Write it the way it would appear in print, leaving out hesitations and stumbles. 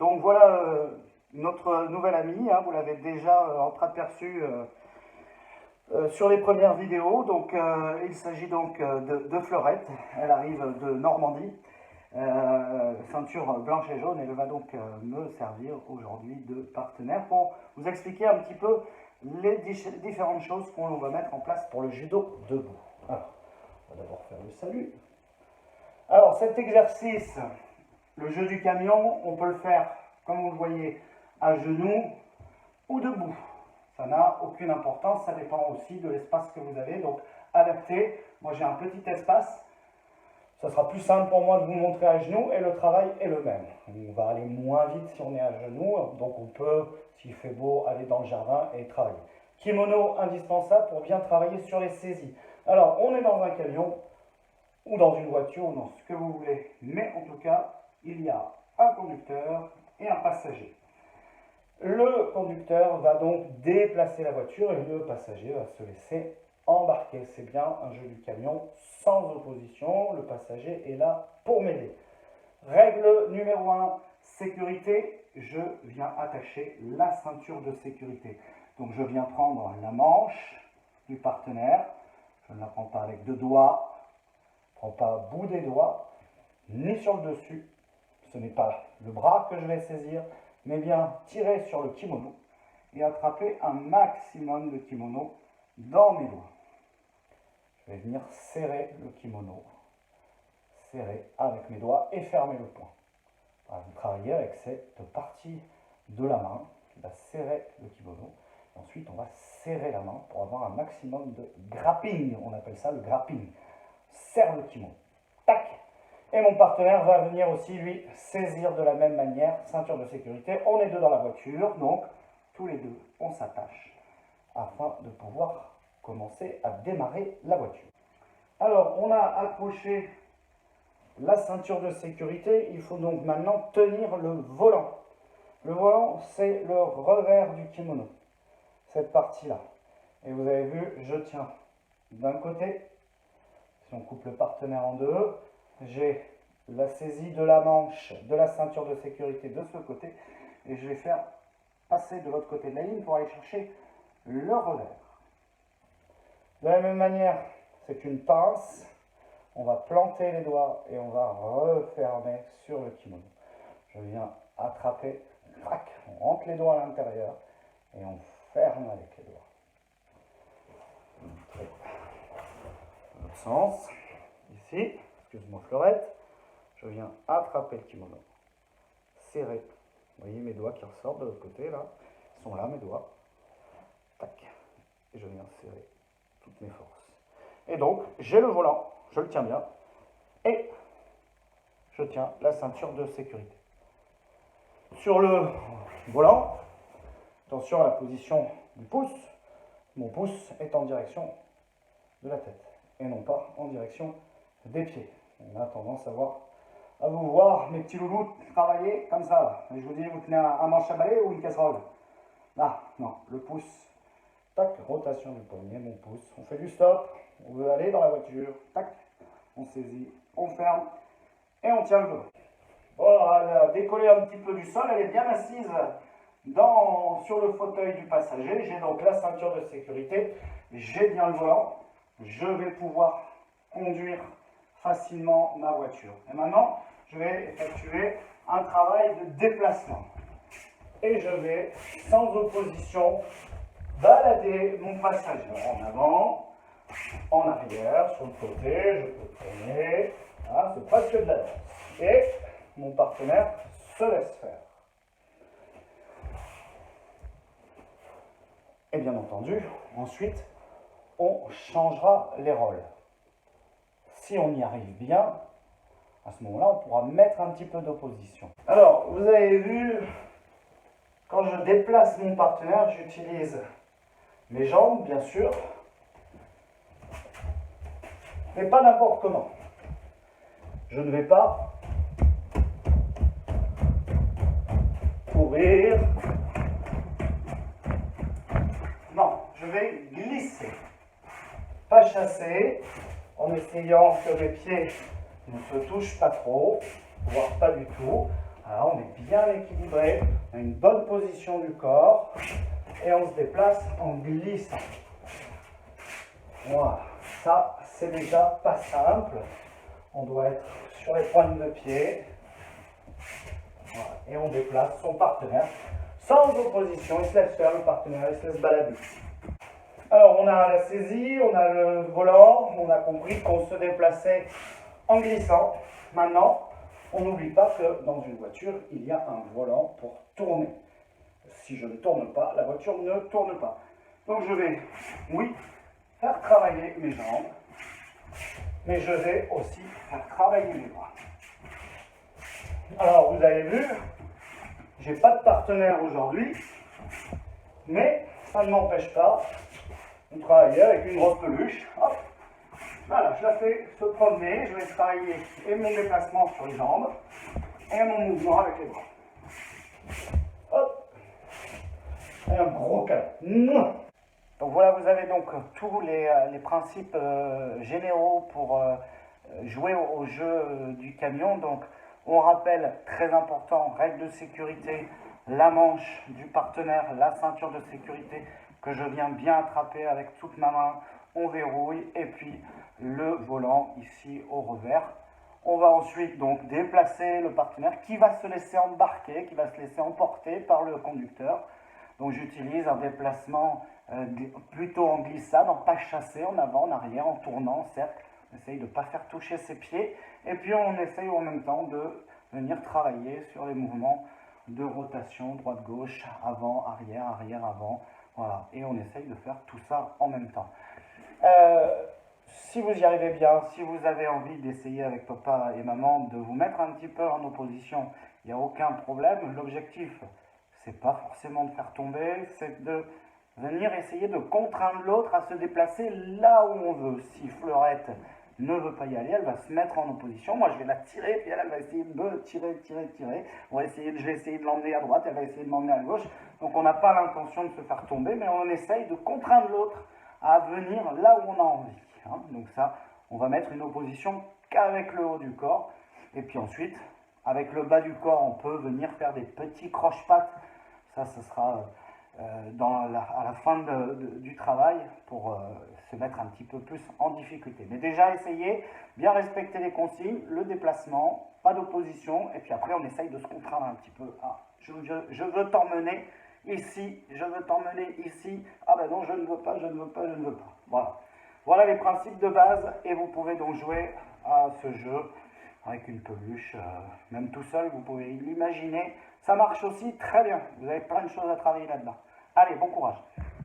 Donc voilà notre nouvel ami, hein, vous l'avez déjà entreaperçu sur les premières vidéos. Donc il s'agit donc de Fleurette, elle arrive de Normandie, ceinture blanche et jaune, et elle va donc me servir aujourd'hui de partenaire pour vous expliquer un petit peu les différentes choses qu'on va mettre en place pour le judo debout. Alors, on va d'abord faire le salut. Alors cet exercice, le jeu du camion, on peut le faire, comme vous le voyez, à genoux ou debout. Ça n'a aucune importance, ça dépend aussi de l'espace que vous avez, donc adaptez. Moi j'ai un petit espace, ça sera plus simple pour moi de vous montrer à genoux et le travail est le même. On va aller moins vite si on est à genoux, donc on peut, s'il fait beau, aller dans le jardin et travailler. Kimono indispensable pour bien travailler sur les saisies. Alors on est dans un camion, ou dans une voiture, ou dans ce que vous voulez. Mais en tout cas, il y a un conducteur et un passager. Le conducteur va donc déplacer la voiture et le passager va se laisser embarquer. C'est bien un jeu du camion sans opposition. Le passager est là pour m'aider. Règle numéro 1, sécurité. Je viens attacher la ceinture de sécurité. Donc je viens prendre la manche du partenaire. Je ne la prends pas avec deux doigts. Pas au bout des doigts, ni sur le dessus. Ce n'est pas le bras que je vais saisir, mais bien tirer sur le kimono et attraper un maximum de kimono dans mes doigts. Je vais venir serrer le kimono, serrer avec mes doigts et fermer le poing. Voilà, vous travaillez avec cette partie de la main qui va serrer le kimono. Ensuite, on va serrer la main pour avoir un maximum de grapping. On appelle ça le grapping. Serre le kimono. Tac. Et mon partenaire va venir aussi, lui, saisir de la même manière, ceinture de sécurité. On est deux dans la voiture, donc tous les deux, on s'attache afin de pouvoir commencer à démarrer la voiture. Alors, on a accroché la ceinture de sécurité. Il faut donc maintenant tenir le volant. Le volant, c'est le revers du kimono, cette partie-là. Et vous avez vu, je tiens d'un côté. Si on coupe le partenaire en deux, j'ai la saisie de la manche de la ceinture de sécurité de ce côté et je vais faire passer de l'autre côté de la ligne pour aller chercher le revers. De la même manière, c'est une pince. On va planter les doigts et on va refermer sur le kimono. Je viens attraper, crac, on rentre les doigts à l'intérieur et on ferme avec les doigts. Sens, ici, excuse-moi Fleurette, je viens attraper le kimono, serrer, vous voyez mes doigts qui ressortent de l'autre côté là, ils sont là mes doigts, tac, et je viens serrer toutes mes forces. Et donc, j'ai le volant, je le tiens bien, et je tiens la ceinture de sécurité. Sur le volant, attention à la position du pouce, mon pouce est en direction de la tête. Et non pas en direction des pieds. On a tendance à vous voir, mes petits loulous, travailler comme ça. Et je vous dis, vous tenez un manche à balai ou une casserole? Là, non, le pouce, tac, rotation du poignet, mon pouce. On fait du stop, on veut aller dans la voiture, tac, on saisit, on ferme et on tient le volant. Voilà, elle a décollé un petit peu du sol, elle est bien assise sur le fauteuil du passager. J'ai donc la ceinture de sécurité, j'ai bien le volant. Je vais pouvoir conduire facilement ma voiture. Et maintenant, je vais effectuer un travail de déplacement. Et je vais, sans opposition, balader mon passager en avant, en arrière, sur le côté, je peux tourner. Voilà, c'est presque de la danse. Et mon partenaire se laisse faire. Et bien entendu, ensuite, on changera les rôles. Si on y arrive bien, à ce moment-là, on pourra mettre un petit peu d'opposition. Alors, vous avez vu, quand je déplace mon partenaire, j'utilise mes jambes, bien sûr, mais pas n'importe comment. Je ne vais pas courir. Non, je vais glisser. Pas chasser, en essayant que mes pieds ne se touchent pas trop, voire pas du tout. Alors, on est bien équilibré, on a une bonne position du corps et on se déplace en glissant. Voilà, ça c'est déjà pas simple. On doit être sur les pointes de pied. Voilà. Et on déplace son partenaire sans opposition. Il se laisse faire, le partenaire, il se laisse balader. Alors on a la saisie, on a le volant, on a compris qu'on se déplaçait en glissant. Maintenant, on n'oublie pas que dans une voiture, il y a un volant pour tourner. Si je ne tourne pas, la voiture ne tourne pas. Donc je vais, oui, faire travailler mes jambes, mais je vais aussi faire travailler mes bras. Alors vous avez vu, j'ai pas de partenaire aujourd'hui, mais ça ne m'empêche pas de travailler avec une grosse peluche. Hop. Voilà, je la fais se promener, je vais travailler et mon déplacement sur les jambes et mon mouvement avec les bras. Hop. Et un gros câlin. Donc voilà, vous avez donc tous les principes généraux pour jouer au jeu du camion. Donc on rappelle, très important, règle de sécurité, la manche du partenaire, la ceinture de sécurité que je viens bien attraper avec toute ma main, on verrouille, et puis le volant ici au revers. On va ensuite donc déplacer le partenaire qui va se laisser embarquer, qui va se laisser emporter par le conducteur. Donc j'utilise un déplacement plutôt en glissade, en pas chassé, en avant, en arrière, en tournant, en cercle. On essaye de ne pas faire toucher ses pieds. Et puis on essaye en même temps de venir travailler sur les mouvements de rotation, droite-gauche, avant, arrière, arrière, avant. Voilà. Et on essaye de faire tout ça en même temps. Si vous y arrivez bien, si vous avez envie d'essayer avec papa et maman de vous mettre un petit peu en opposition, il n'y a aucun problème. L'objectif, c'est pas forcément de faire tomber, c'est de venir essayer de contraindre l'autre à se déplacer là où on veut. Si Fleurette ne veut pas y aller, elle va se mettre en opposition. Moi, je vais la tirer, puis elle va essayer de me tirer. Je vais essayer de l'emmener à droite, elle va essayer de m'emmener à gauche. Donc, on n'a pas l'intention de se faire tomber, mais on essaye de contraindre l'autre à venir là où on a envie. Hein. Donc ça, on va mettre une opposition qu'avec le haut du corps. Et puis ensuite, avec le bas du corps, on peut venir faire des petits croche-pattes. Ça, ce sera à la fin du travail pour se mettre un petit peu plus en difficulté. Mais déjà, essayez, bien respecter les consignes, le déplacement, pas d'opposition, et puis après, on essaye de se contraindre un petit peu. Ah, je veux t'emmener ici, je veux t'emmener ici. Ah ben non, je ne veux pas, je ne veux pas, je ne veux pas. Voilà. Voilà les principes de base, et vous pouvez donc jouer à ce jeu avec une peluche, même tout seul, vous pouvez l'imaginer. Ça marche aussi très bien, vous avez plein de choses à travailler là-dedans. Allez, bon courage.